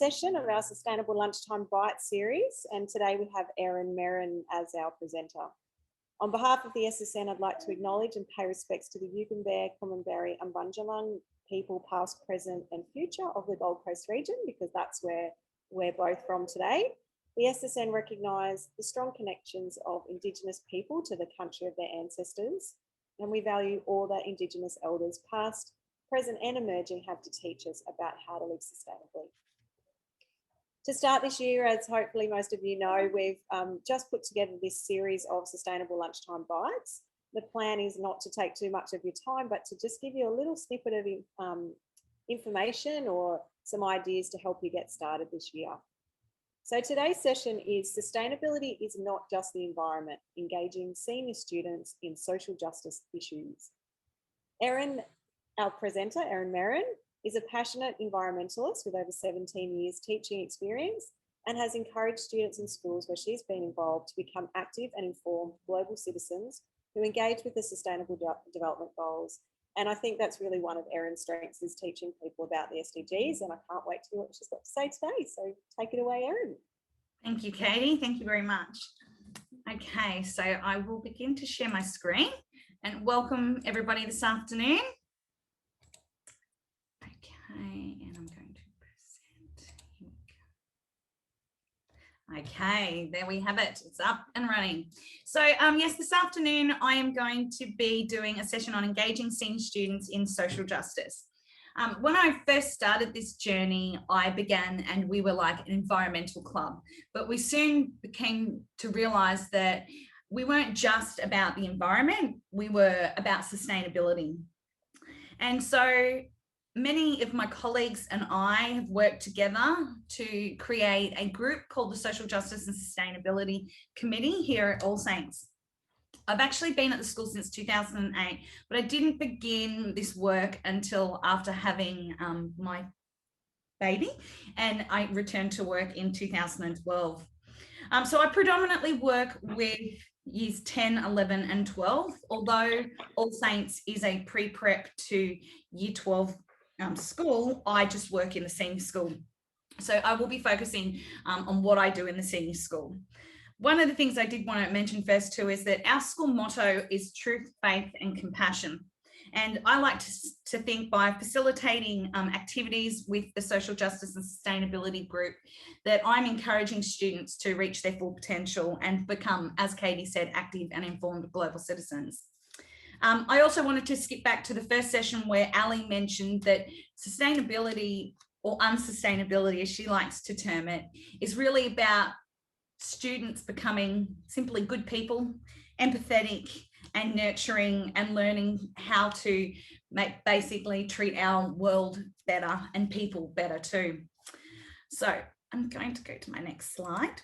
session of our Sustainable Lunchtime Bytes series, and today we have Erin Merrin as our presenter. On behalf of the SSN, I'd like to acknowledge and pay respects to the Yugambeh, Common-Berry and Bundjalung people past, present and future of the Gold Coast region, because that's where we're both from today. The SSN recognise the strong connections of Indigenous people to the country of their ancestors, and we value all that Indigenous elders past, present and emerging have to teach us about how to live sustainably. To start this year, as hopefully most of you know, we've just put together this series of Sustainable Lunchtime Bytes. The plan is not to take too much of your time, but to just give you a little snippet of information or some ideas to help you get started this year. So today's session is Sustainability is not just the environment, engaging senior students in social justice issues. Erin, our presenter, Erin Merrin, is a passionate environmentalist with over 17 years teaching experience and has encouraged students in schools where she's been involved to become active and informed global citizens who engage with the Sustainable Development Goals. And I think that's really one of Erin's strengths, is teaching people about the SDGs, and I can't wait to hear what she's got to say today. So take it away, Erin. Thank you, Katie. Thank you very much. Okay, so I will begin to share my screen and welcome everybody this afternoon. Okay, and I'm going to present. Here we go. Okay, there we have it. It's up and running. So yes, this afternoon I am going to be doing a session on engaging senior students in social justice. When I first started this journey, I began and we were like an environmental club, but we soon came to realize that we weren't just about the environment, we were about sustainability. And so many of my colleagues and I have worked together to create a group called the Social Justice and Sustainability Committee here at All Saints. I've actually been at the school since 2008, but I didn't begin this work until after having my baby, and I returned to work in 2012. So I predominantly work with years 10, 11 and 12, although All Saints is a pre-prep to year 12 school, I just work in the senior school. So I will be focusing on what I do in the senior school. One of the things I did want to mention first too is that our school motto is truth, faith and compassion. And I like to think by facilitating activities with the Social Justice and Sustainability group that I'm encouraging students to reach their full potential and become, as Katie said, active and informed global citizens. I also wanted to skip back to the first session where Ali mentioned that sustainability, or unsustainability as she likes to term it, is really about students becoming simply good people, empathetic and nurturing, and learning how to basically treat our world better and people better too. So I'm going to go to my next slide.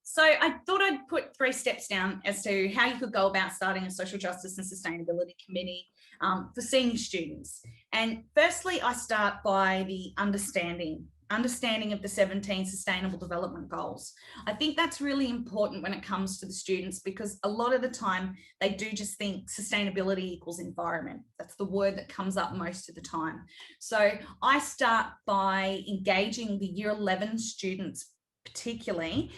So I thought I'd put 3 steps down as to how you could go about starting a social justice and sustainability committee for senior students. And firstly, I start by the understanding of the 17 Sustainable Development Goals. I think that's really important when it comes to the students, because a lot of the time they do just think sustainability equals environment. That's the word that comes up most of the time. So I start by engaging the year 11 students, particularly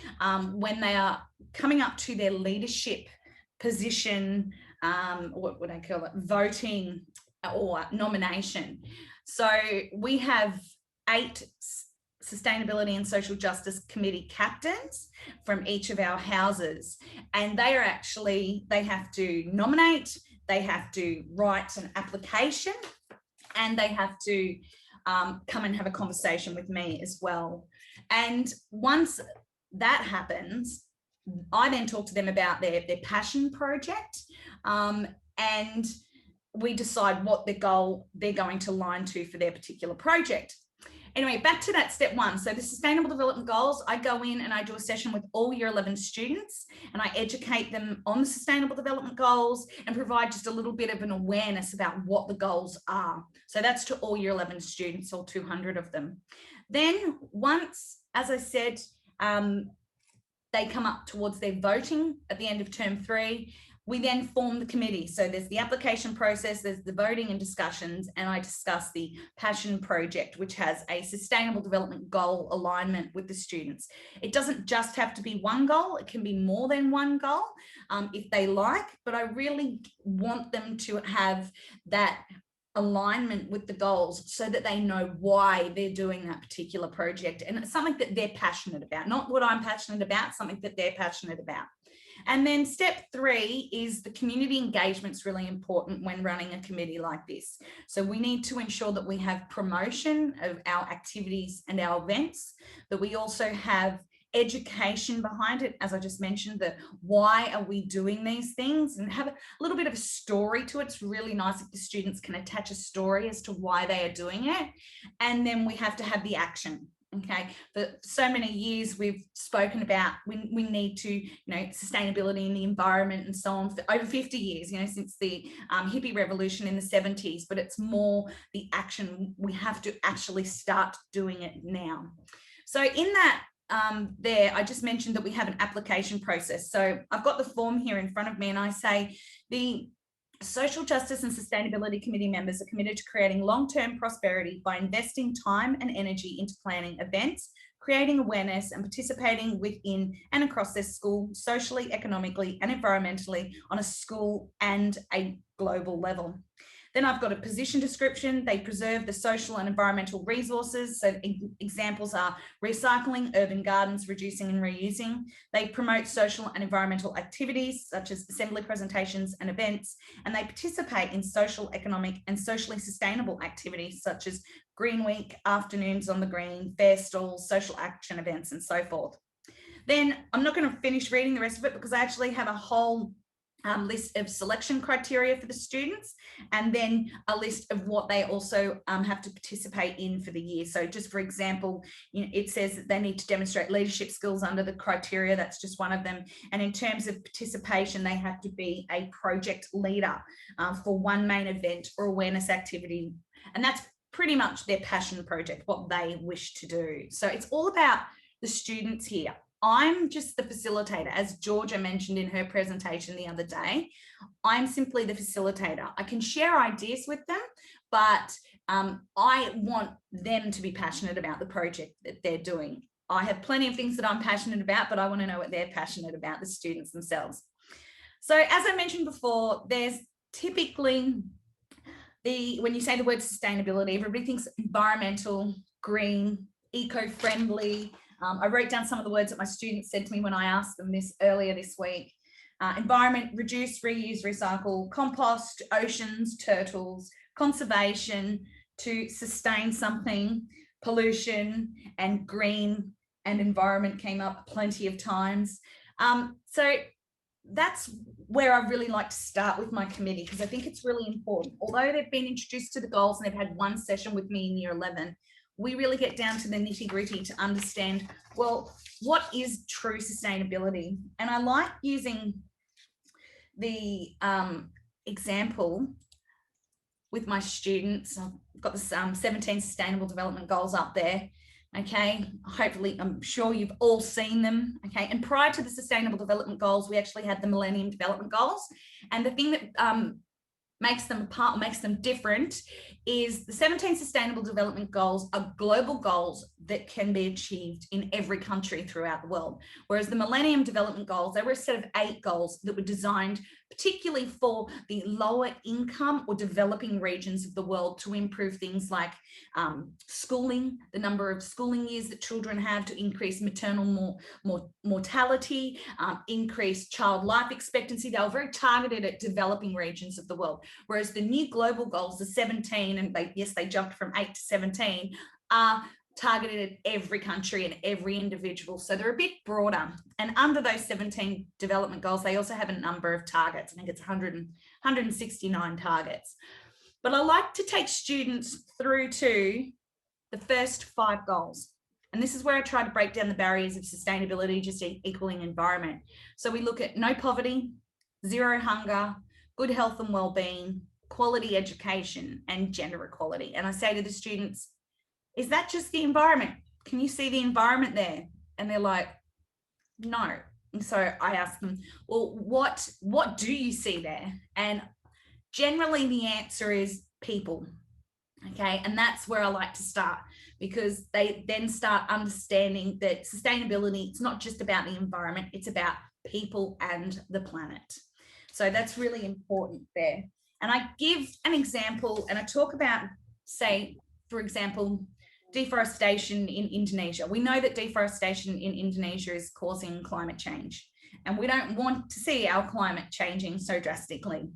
when they are coming up to their leadership position, what would I call it, voting or nomination. So we have 8 Sustainability and Social Justice Committee captains from each of our houses, and they have to nominate, they have to write an application, and they have to come and have a conversation with me as well. And once that happens, I then talk to them about their passion project, and we decide what the goal they're going to line to for their particular project. Anyway, back to that step 1. So the Sustainable Development Goals, I go in and I do a session with all year 11 students, and I educate them on the Sustainable Development Goals and provide just a little bit of an awareness about what the goals are. So that's to all year 11 students, all 200 of them. Then once, as I said, they come up towards their voting at the end of term 3, we then form the committee. So there's the application process, there's the voting and discussions, and I discuss the passion project, which has a sustainable development goal alignment with the students. It doesn't just have to be one goal, it can be more than one goal if they like, but I really want them to have that alignment with the goals so that they know why they're doing that particular project, and it's something that they're passionate about, not what I'm passionate about, something that they're passionate about. And then step 3 is the community engagement is really important when running a committee like this. So we need to ensure that we have promotion of our activities and our events, that we also have education behind it, as I just mentioned, the why are we doing these things, and have a little bit of a story to it. It's really nice if the students can attach a story as to why they are doing it. And then we have to have the action. Okay, for so many years we've spoken about we need to, sustainability in the environment and so on for over 50 years, since the hippie revolution in the 70s, but it's more the action. We have to actually start doing it now. So in that there, I just mentioned that we have an application process. So I've got the form here in front of me, and I say the Social Justice and Sustainability Committee members are committed to creating long-term prosperity by investing time and energy into planning events, creating awareness, and participating within and across their school, socially, economically, and environmentally on a school and a global level. Then I've got a position description. They preserve the social and environmental resources. So examples are recycling, urban gardens, reducing and reusing. They promote social and environmental activities such as assembly presentations and events, and they participate in social, economic, and socially sustainable activities such as Green Week, afternoons on the green, fair stalls, social action events, and so forth. Then I'm not going to finish reading the rest of it because I actually have a whole list of selection criteria for the students, and then a list of what they also have to participate in for the year. So just for example, it says that they need to demonstrate leadership skills under the criteria. That's just one of them. And in terms of participation, they have to be a project leader for one main event or awareness activity. And that's pretty much their passion project, what they wish to do. So it's all about the students here. I'm just the facilitator, as Georgia mentioned in her presentation the other day. I'm simply the facilitator. I can share ideas with them, but I want them to be passionate about the project that they're doing. I have plenty of things that I'm passionate about, but I want to know what they're passionate about, the students themselves. So as I mentioned before, there's typically when you say the word sustainability, everybody thinks environmental, green, eco-friendly. I wrote down some of the words that my students said to me when I asked them this earlier this week. Environment, reduce, reuse, recycle, compost, oceans, turtles, conservation, to sustain something, pollution, and green and environment came up plenty of times. So that's where I really like to start with my committee, because I think it's really important. Although they've been introduced to the goals and they've had one session with me in year 11, we really get down to the nitty-gritty to understand, well, what is true sustainability? And I like using the example with my students. I've got the 17 Sustainable Development Goals up there. Okay, hopefully, I'm sure you've all seen them. Okay, and prior to the Sustainable Development Goals, we actually had the Millennium Development Goals. And the thing that makes them apart, makes them different, is the 17 Sustainable Development Goals are global goals that can be achieved in every country throughout the world. Whereas the Millennium Development Goals, they were a set of 8 goals that were designed particularly for the lower income or developing regions of the world to improve things like schooling, the number of schooling years that children have, to increase maternal mortality, increase child life expectancy. They were very targeted at developing regions of the world. Whereas the new global goals, the 17, and they jumped from 8 to 17, are targeted at every country and every individual. So they're a bit broader. And under those 17 development goals, they also have a number of targets. I think it's 169 targets. But I like to take students through to the first 5 goals. And this is where I try to break down the barriers of sustainability, just equaling environment. So we look at no poverty, zero hunger, good health and well-being, quality education, and gender equality. And I say to the students, is that just the environment? Can you see the environment there? And they're like, no, And so I asked them, well, what do you see there? And generally the answer is people. Okay, and that's where I like to start, because they then start understanding that sustainability, it's not just about the environment, it's about people and the planet. So that's really important there. And I give an example and I talk about, say, for example, deforestation in Indonesia. We know that deforestation in Indonesia is causing climate change, and we don't want to see our climate changing so drastically.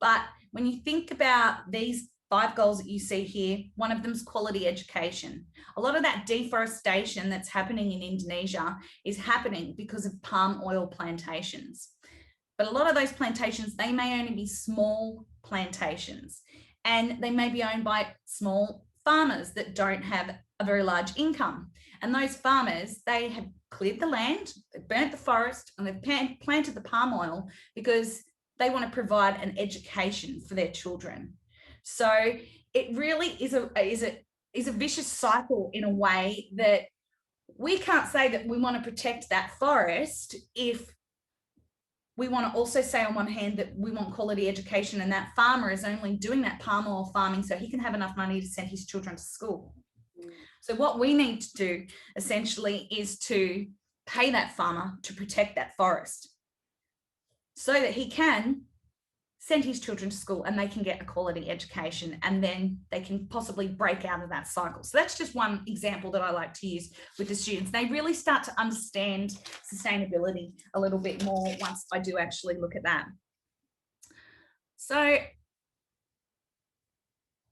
But when you think about these 5 goals that you see here, one of them is quality education. A lot of that deforestation that's happening in Indonesia is happening because of palm oil plantations. But a lot of those plantations, they may only be small plantations, and they may be owned by small farmers that don't have a very large income. And those farmers, they have cleared the land, they've burnt the forest, and they've planted the palm oil because they want to provide an education for their children. So it really is a vicious cycle, in a way that we can't say that we want to protect that forest if we want to also say on one hand that we want quality education, and that farmer is only doing that palm oil farming so he can have enough money to send his children to school. So what we need to do essentially is to pay that farmer to protect that forest so that he can send his children to school and they can get a quality education, and then they can possibly break out of that cycle. So that's just one example that I like to use with the students. They really start to understand sustainability a little bit more once I do actually look at that. So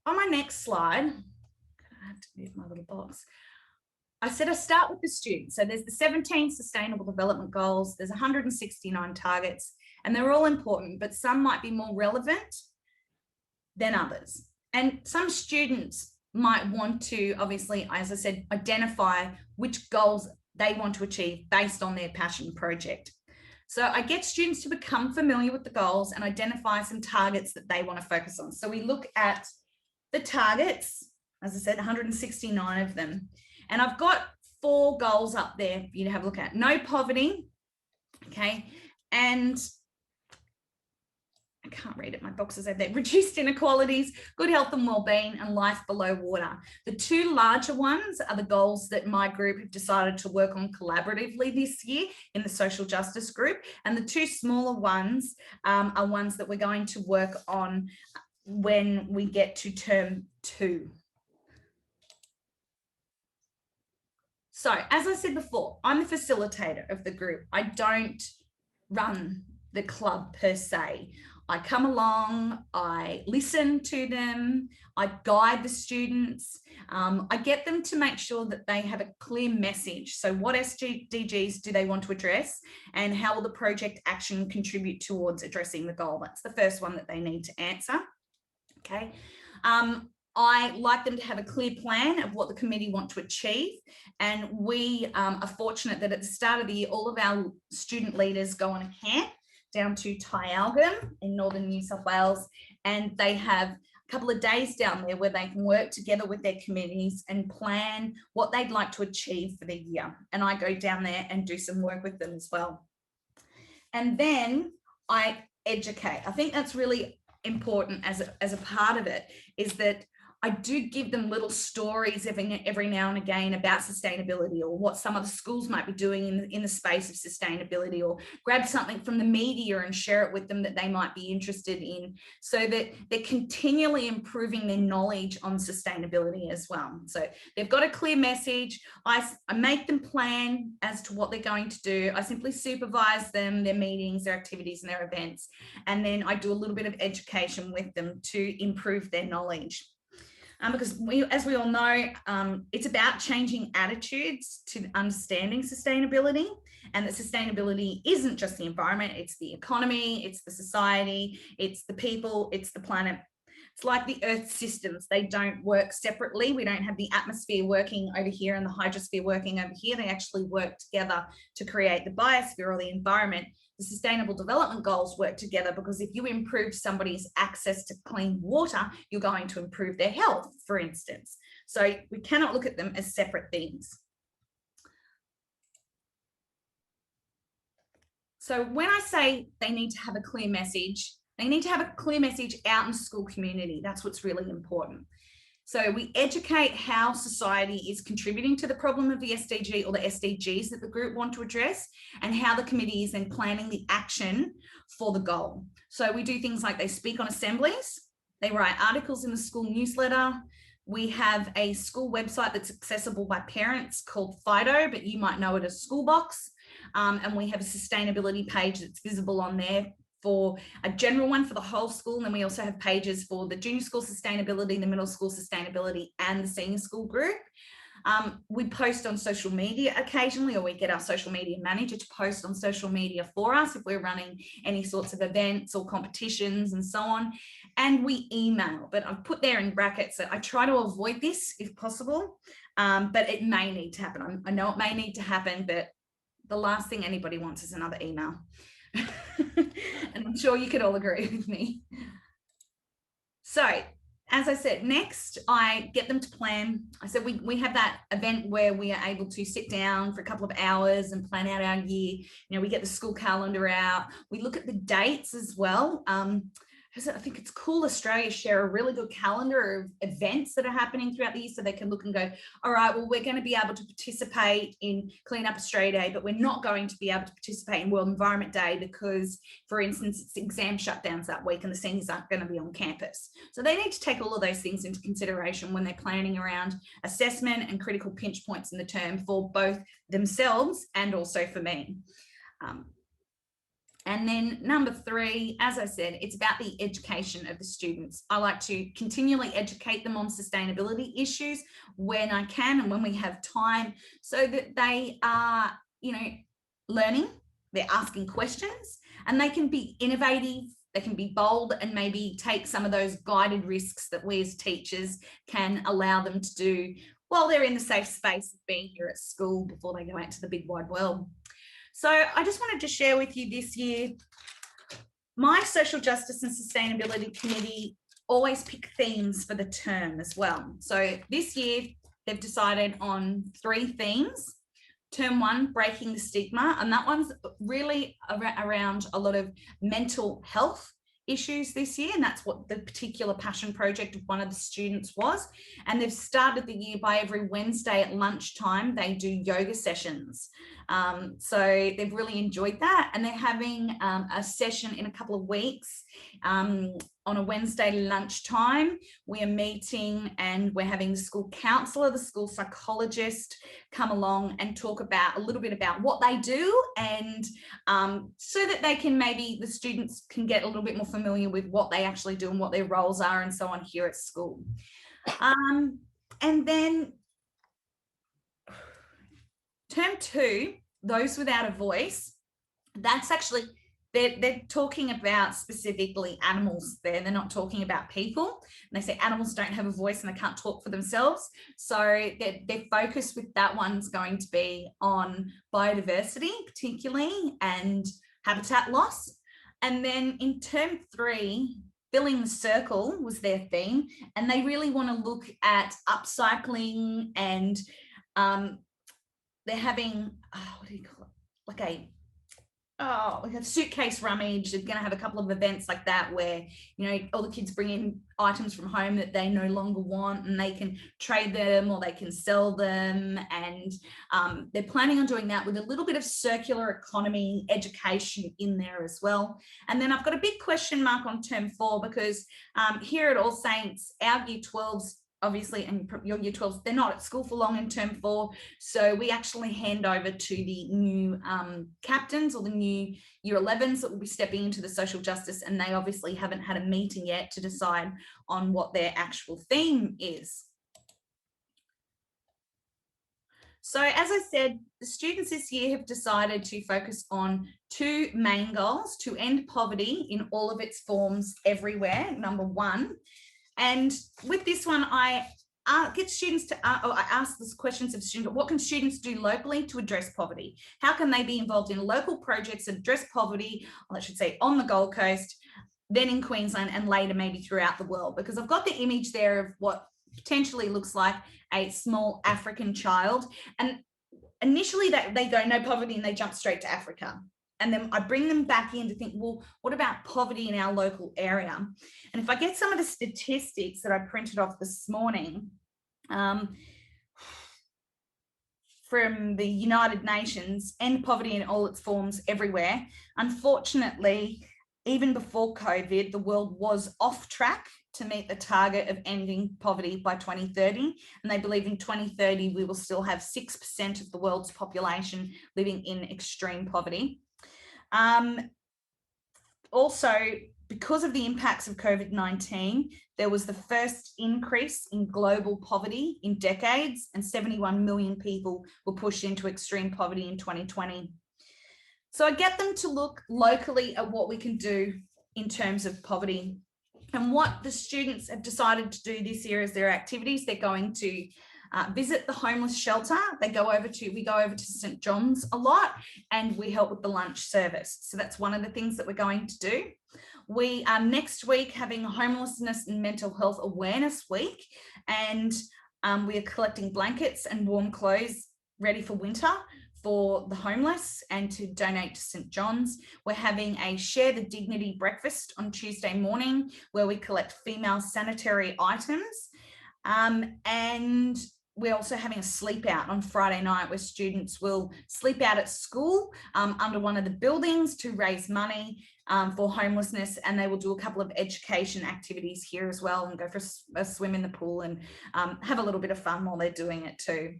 on my next slide, I have to move my little box. I said I start with the students. So there's the 17 Sustainable Development Goals, there's 169 targets, and they're all important, but some might be more relevant than others. And some students might want to, obviously, as I said, identify which goals they want to achieve based on their passion project. So I get students to become familiar with the goals and identify some targets that they want to focus on. So we look at the targets, as I said, 169 of them. And I've got 4 goals up there for you to have a look at. No poverty, okay, and I can't read it, my box is over there. Reduced inequalities, good health and well-being, and life below water. The 2 larger ones are the goals that my group have decided to work on collaboratively this year in the social justice group. And the 2 smaller ones are ones that we're going to work on when we get to term 2. So as I said before, I'm the facilitator of the group. I don't run the club per se. I come along, I listen to them, I guide the students, I get them to make sure that they have a clear message. So what SDGs do they want to address, and how will the project action contribute towards addressing the goal? That's the first one that they need to answer, okay? I like them to have a clear plan of what the committee want to achieve. And we are fortunate that at the start of the year, all of our student leaders go on a camp down to Tyalgum in northern New South Wales. And they have a couple of days down there where they can work together with their committees and plan what they'd like to achieve for the year. And I go down there and do some work with them as well. And then I educate. I think that's really important as a part of it, is that I do give them little stories every now and again about sustainability, or what some of the schools might be doing in the space of sustainability, or grab something from the media and share it with them that they might be interested in, so that they're continually improving their knowledge on sustainability as well. So they've got a clear message. I make them plan as to what they're going to do. I simply supervise them, their meetings, their activities and their events. And then I do a little bit of education with them to improve their knowledge. Because as we all know, it's about changing attitudes to understanding sustainability, and that sustainability isn't just the environment, it's the economy, it's the society, it's the people, it's the planet. It's like the Earth systems. They don't work separately. We don't have the atmosphere working over here and the hydrosphere working over here. They actually work together to create the biosphere, or the environment. The Sustainable Development Goals work together, because if you improve somebody's access to clean water, you're going to improve their health, for instance. So we cannot look at them as separate things. So when I say they need to have a clear message, they need to have a clear message out in the school community. That's what's really important. So we educate how society is contributing to the problem of the SDG or the SDGs that the group want to address, and how the committee is then planning the action for the goal. So we do things like they speak on assemblies, they write articles in the school newsletter. We have a school website that's accessible by parents called Fido, but you might know it as Schoolbox. And we have a sustainability page that's visible on there for a general one for the whole school. And then we also have pages for the junior school sustainability, the middle school sustainability, and the senior school group. We post on social media occasionally, or we get our social media manager to post on social media for us if we're running any sorts of events or competitions and so on. And we email, but I've put there in brackets that I try to avoid this if possible, but it may need to happen. I know it may need to happen, but the last thing anybody wants is another email. And I'm sure you could all agree with me. So, as I said, next I get them to plan. I said we have that event where we are able to sit down for a couple of hours and plan out our year. You know, we get the school calendar out. We look at the dates as well. I think it's cool Australia share a really good calendar of events that are happening throughout the year, so they can look and go, all right, well, we're going to be able to participate in Clean Up Australia Day, but we're not going to be able to participate in World Environment Day because, for instance, it's exam shutdowns that week and the seniors aren't going to be on campus. So they need to take all of those things into consideration when they're planning around assessment and critical pinch points in the term for both themselves and also for me. And then number 3, as I said, it's about the education of the students. I like to continually educate them on sustainability issues when I can and when we have time, so that they are, you know, learning, they're asking questions, and they can be innovative, they can be bold, and maybe take some of those guided risks that we as teachers can allow them to do while they're in the safe space of being here at school before they go out to the big wide world. So I just wanted to share with you this year, my Social Justice and Sustainability Committee always pick themes for the term as well. So this year they've decided on 3 themes. Term 1, breaking the stigma, and that one's really around a lot of mental health issues this year, and that's what the particular passion project of one of the students was. And they've started the year by every Wednesday at lunchtime they do yoga sessions, so they've really enjoyed that, and they're having a session in a couple of weeks on a Wednesday lunchtime. We are meeting and we're having the school counsellor, the school psychologist come along and talk about a little bit about what they do, and so that they can, maybe the students can get a little bit more familiar with what they actually do and what their roles are and so on here at school. And then term 2, those without a voice, that's actually, they're talking about specifically animals there. They're not talking about people. And they say animals don't have a voice and they can't talk for themselves. So their focus with that one's going to be on biodiversity, particularly, and habitat loss. And then in term 3, filling the circle was their theme. And they really want to look at upcycling, and they're having, what do you call it? Like a suitcase rummage. They're going to have a couple of events like that where, you know, all the kids bring in items from home that they no longer want, and they can trade them or they can sell them. And they're planning on doing that with a little bit of circular economy education in there as well. And then I've got a big question mark on term 4, because here at All Saints, our year 12s, obviously, and your year 12s, they're not at school for long in term 4. So we actually hand over to the new captains, or the new year 11s that will be stepping into the social justice. And they obviously haven't had a meeting yet to decide on what their actual theme is. So as I said, the students this year have decided to focus on 2 main goals: to end poverty in all of its forms everywhere, number 1. And with this one, I get students to, I ask these questions of students: what can students do locally to address poverty? How can they be involved in local projects that address poverty, or I should say on the Gold Coast, then in Queensland, and later maybe throughout the world? Because I've got the image there of what potentially looks like a small African child. And initially they go, no poverty, and they jump straight to Africa. and then I bring them back in to think, well, what about poverty in our local area? And if I get some of the statistics that I printed off this morning, from the United Nations, End Poverty in All Its Forms Everywhere. Unfortunately, even before COVID, the world was off track to meet the target of ending poverty by 2030. And they believe in 2030, we will still have 6% of the world's population living in extreme poverty. Also, because of the impacts of COVID-19, there was the first increase in global poverty in decades, and 71 million people were pushed into extreme poverty in 2020. So I get them to look locally at what we can do in terms of poverty. And what the students have decided to do this year is their activities. They're going to visit the homeless shelter. We go over to St. John's a lot, and we help with the lunch service. So that's one of the things that we're going to do. We are next week having Homelessness and Mental Health Awareness Week, and we are collecting blankets and warm clothes ready for winter for the homeless and to donate to St. John's. We're having a Share the Dignity breakfast on Tuesday morning where we collect female sanitary items. And we're also having a sleep out on Friday night where students will sleep out at school under one of the buildings to raise money for homelessness, and they will do a couple of education activities here as well and go for a swim in the pool and have a little bit of fun while they're doing it too.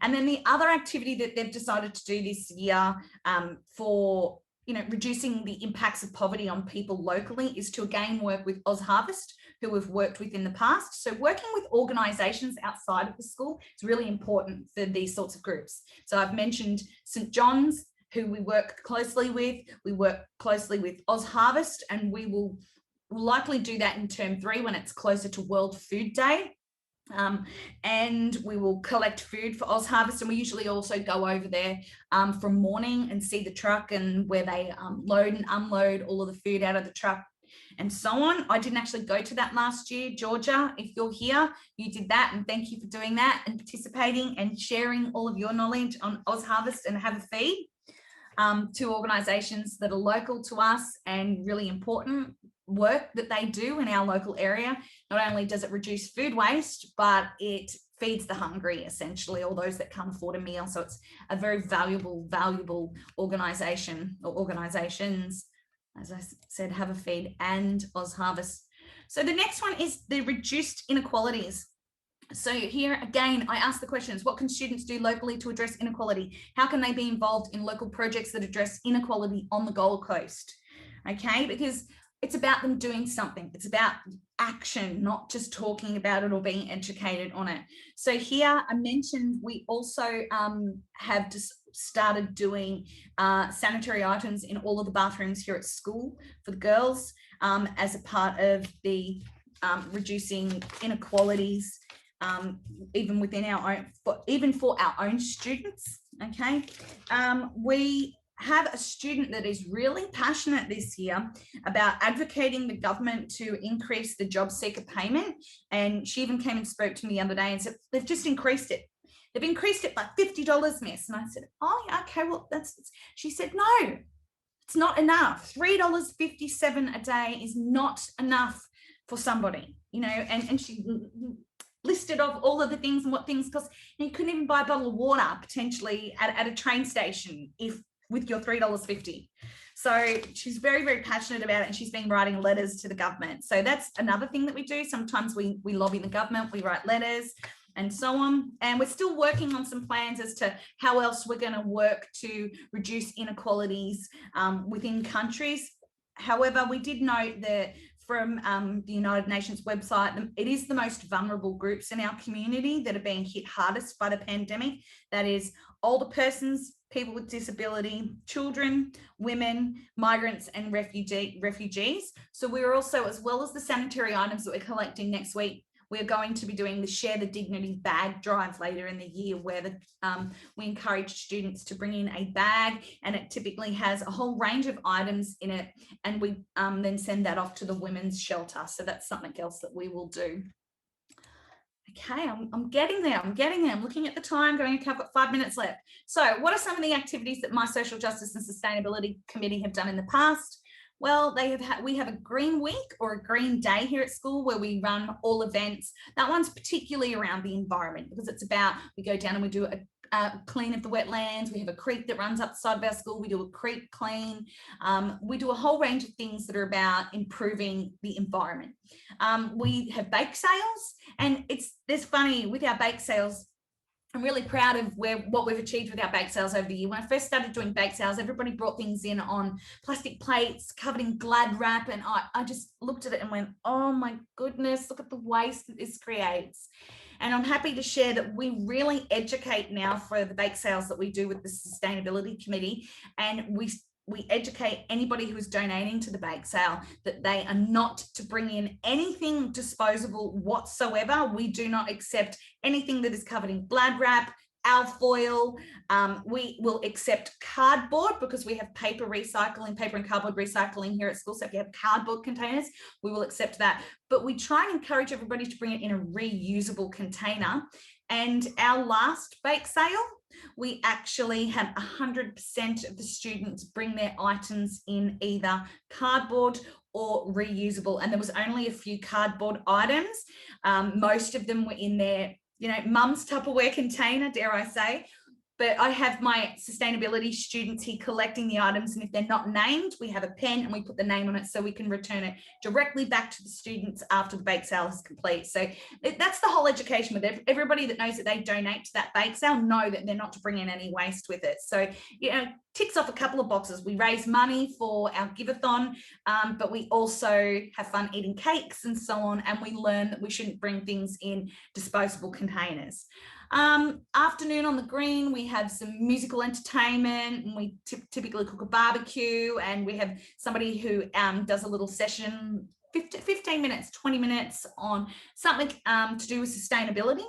And then the other activity that they've decided to do this year for reducing the impacts of poverty on people locally is to again work with OzHarvest, who we've worked with in the past. So working with organisations outside of the school is really important for these sorts of groups. So I've mentioned St. John's, who we work closely with. We work closely with OzHarvest, and we will likely do that in term 3 when it's closer to World Food Day. And we will collect food for OzHarvest, and we usually also go over there from morning and see the truck and where they load and unload all of the food out of the truck and so on. I didn't actually go to that last year. Georgia, if you're here, you did that, and thank you for doing that and participating and sharing all of your knowledge on OzHarvest and Have a Feed to organisations that are local to us and really important work that they do in our local area. Not only does it reduce food waste, but it feeds the hungry, essentially, or those that can't afford a meal. So it's a very valuable organisation or organisations, as I said, Have a Feed and OzHarvest. So the next one is the reduced inequalities. So here again, I ask the questions: what can students do locally to address inequality? How can they be involved in local projects that address inequality on the Gold Coast? Okay, because it's about them doing something. It's about action, not just talking about it or being educated on it. So here I mentioned we also have just started doing sanitary items in all of the bathrooms here at school for the girls as a part of the reducing inequalities even within our own, even for our own students. Okay, we have a student that is really passionate this year about advocating the government to increase the job seeker payment, and she even came and spoke to me the other day and said they've just increased it. They've increased it by $50, miss. And I said, oh, okay, well, she said, no, it's not enough. $3.57 a day is not enough for somebody, and she listed off all of the things and what things cost. And you couldn't even buy a bottle of water potentially at a train station with your $3.50. So she's very, very passionate about it, and she's been writing letters to the government. So that's another thing that we do. Sometimes we lobby the government, we write letters and so on. And we're still working on some plans as to how else we're going to work to reduce inequalities within countries. However, we did note that from the United Nations website, it is the most vulnerable groups in our community that are being hit hardest by the pandemic. That is older persons, people with disability, children, women, migrants, and refugees. So we're also, as well as the sanitary items that we're collecting next week, we're going to be doing the Share the Dignity bag drive later in the year, where we encourage students to bring in a bag, and it typically has a whole range of items in it, and we then send that off to the women's shelter. So that's something else that we will do. Okay, I'm getting there. I'm looking at the time, going, okay, I've got 5 minutes left. So what are some of the activities that my Social Justice and Sustainability Committee have done in the past? Well, we have a green week or a green day here at school where we run all events. That one's particularly around the environment because it's about, we go down and we do a clean of the wetlands. We have a creek that runs up the side of our school. We do a creek clean. We do a whole range of things that are about improving the environment. We have bake sales, and there's funny with our bake sales. I'm really proud of what we've achieved with our bake sales over the year. When I first started doing bake sales, everybody brought things in on plastic plates covered in Glad wrap, and I just looked at it and went, oh my goodness, look at the waste that this creates. And I'm happy to share that we really educate now for the bake sales that we do with the Sustainability Committee, and we educate anybody who is donating to the bake sale that they are not to bring in anything disposable whatsoever. We do not accept anything that is covered in Glad wrap, alfoil. We will accept cardboard because we have paper and cardboard recycling here at school. So if you have cardboard containers, we will accept that. But we try and encourage everybody to bring it in a reusable container. And our last bake sale, we actually had 100% of the students bring their items in either cardboard or reusable. And there was only a few cardboard items. Most of them were in their, mum's Tupperware container, dare I say. But I have my sustainability students here collecting the items, and if they're not named, we have a pen and we put the name on it so we can return it directly back to the students after the bake sale is complete. So that's the whole education with it. Everybody that knows that they donate to that bake sale know that they're not to bring in any waste with it. So, ticks off a couple of boxes. We raise money for our give-a-thon, but we also have fun eating cakes and so on, and we learn that we shouldn't bring things in disposable containers. Afternoon on the green, we have some musical entertainment, and we typically cook a barbecue, and we have somebody who does a little session, 15 minutes, 20 minutes on something to do with sustainability.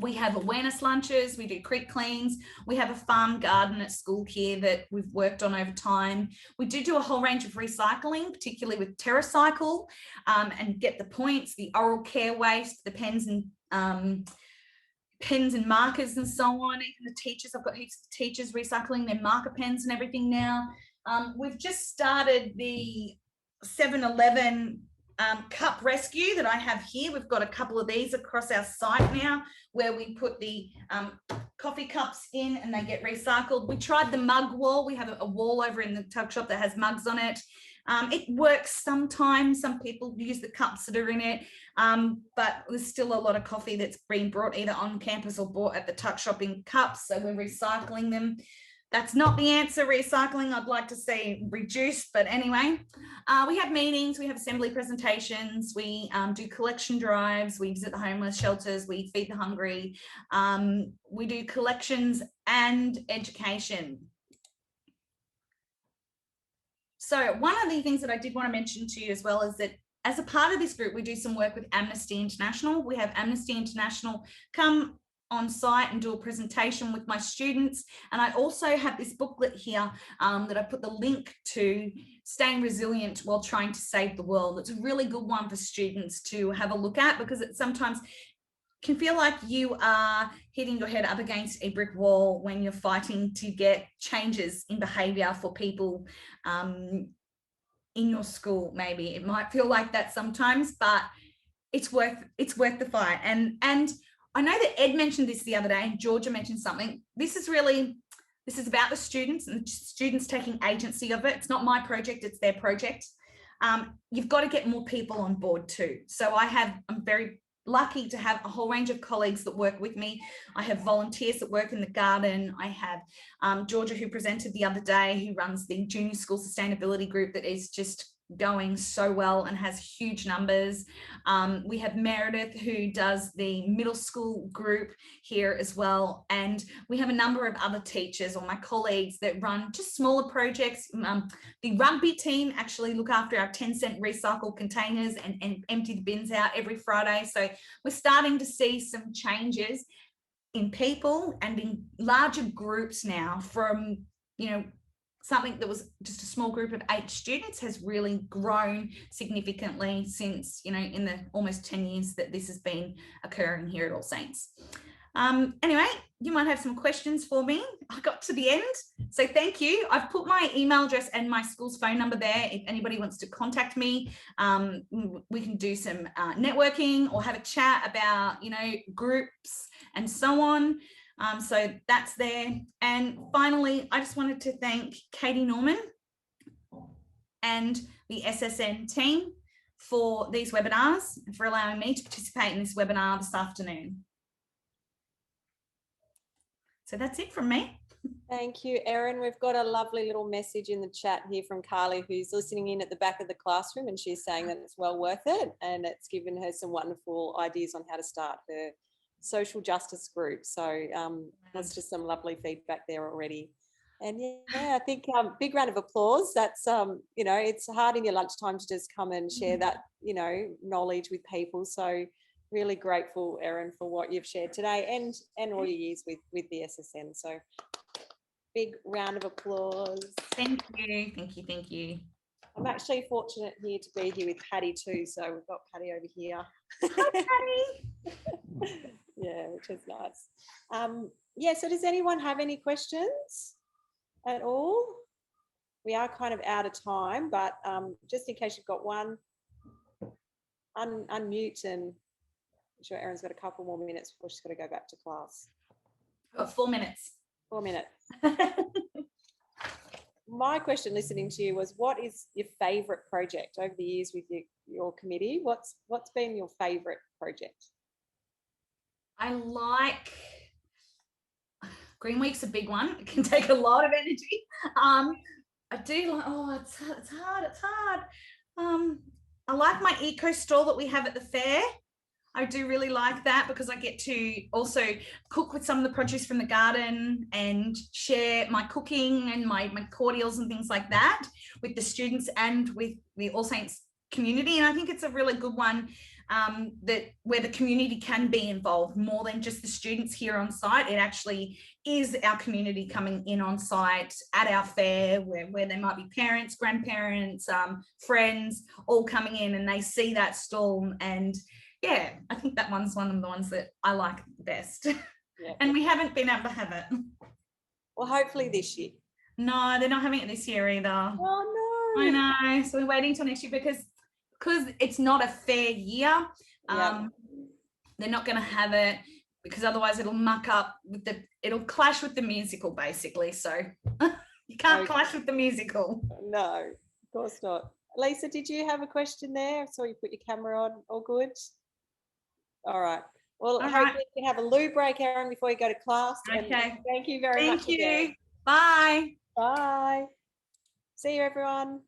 We have awareness lunches, we do creek cleans, we have a farm garden at school here that we've worked on over time. We do a whole range of recycling, particularly with TerraCycle, and get the points, the oral care waste, the pens and markers and so on. Even the teachers, I've got heaps of teachers recycling their marker pens and everything now. We've just started the 7-Eleven cup rescue that I have here. We've got a couple of these across our site now where we put the coffee cups in and they get recycled. We tried the mug wall. We have a wall over in the tuck shop that has mugs on it. It works sometimes. Some people use the cups that are in it, but there's still a lot of coffee that's being brought either on campus or bought at the tuck shop in cups, so we're recycling them. That's not the answer, recycling. I'd like to see reduced, but anyway. We have meetings, we have assembly presentations, we do collection drives, we visit the homeless shelters, we feed the hungry, we do collections and education. So one of the things that I did want to mention to you as well is that as a part of this group, we do some work with Amnesty International. We have Amnesty International come on site and do a presentation with my students. And I also have this booklet here that I put the link to, Staying Resilient While Trying to Save the World. It's a really good one for students to have a look at because it sometimes can feel like you are hitting your head up against a brick wall when you're fighting to get changes in behaviour for people in your school. Maybe it might feel like that sometimes, but it's worth the fight. And I know that Ed mentioned this the other day, and Georgia mentioned something. This is about the students and students taking agency of it. It's not my project, it's their project. You've got to get more people on board too. So I'm very lucky to have a whole range of colleagues that work with me. I have volunteers that work in the garden. I have Georgia, who presented the other day, who runs the junior school sustainability group that is just going so well and has huge numbers. We have Meredith, who does the middle school group here as well. And we have a number of other teachers or my colleagues that run just smaller projects. The rugby team actually look after our 10-cent recycled containers and empty the bins out every Friday. So we're starting to see some changes in people and in larger groups now from, something that was just a small group of 8 students has really grown significantly since, you know, in the almost 10 years that this has been occurring here at All Saints. Anyway, you might have some questions for me. I got to the end, so thank you. I've put my email address and my school's phone number there. If anybody wants to contact me, we can do some networking or have a chat about, you know, groups and so on. So that's there. And finally, I just wanted to thank Katie Norman and the SSN team for these webinars and for allowing me to participate in this webinar this afternoon. So that's it from me. Thank you, Erin. We've got a lovely little message in the chat here from Carly, who's listening in at the back of the classroom, and she's saying that it's well worth it, and it's given her some wonderful ideas on how to start her social justice group. So that's just some lovely feedback there already. And yeah, I think big round of applause. That's you know, it's hard in your lunchtime to just come and share that, you know, knowledge with people. So really grateful, Erin, for what you've shared today and all your years with the SSN. So big round of applause. Thank you, thank you, thank you. I'm actually fortunate here to be here with Patty too. So we've got Patty over here. Hi, Patty. Yeah, which is nice. Yeah, so does anyone have any questions at all? We are kind of out of time, but just in case you've got one, unmute, and I'm sure Erin's got a couple more minutes before she's got to go back to class. Got 4 minutes. 4 minutes. My question listening to you was, what is your favourite project over the years with your committee? What's been your favourite project? I like, Green Week's a big one. It can take a lot of energy. I do like, oh, it's hard. I like my eco stall that we have at the fair. I do really like that because I get to also cook with some of the produce from the garden and share my cooking and my cordials and things like that with the students and with the All Saints community. And I think it's a really good one where the community can be involved more than just the students here on site. It actually is our community coming in on site at our fair where there might be parents, grandparents, friends all coming in, and they see that stall. And yeah, I think that one's one of the ones that I like best. Yeah. And we haven't been able to have it. Well, hopefully this year. No, they're not having it this year either. Oh no. I know. So we're waiting till next year because it's not a fair year. Yeah. They're not going to have it because otherwise it'll muck up with it'll clash with the musical basically. So you can't clash with the musical. No, of course not. Lisa, did you have a question there? I saw you put your camera on. All good? All right. Well, I hope you can have a loo break, Erin, before you go to class. Okay. And thank you very much. Thank you. Again. Bye. Bye. See you, everyone.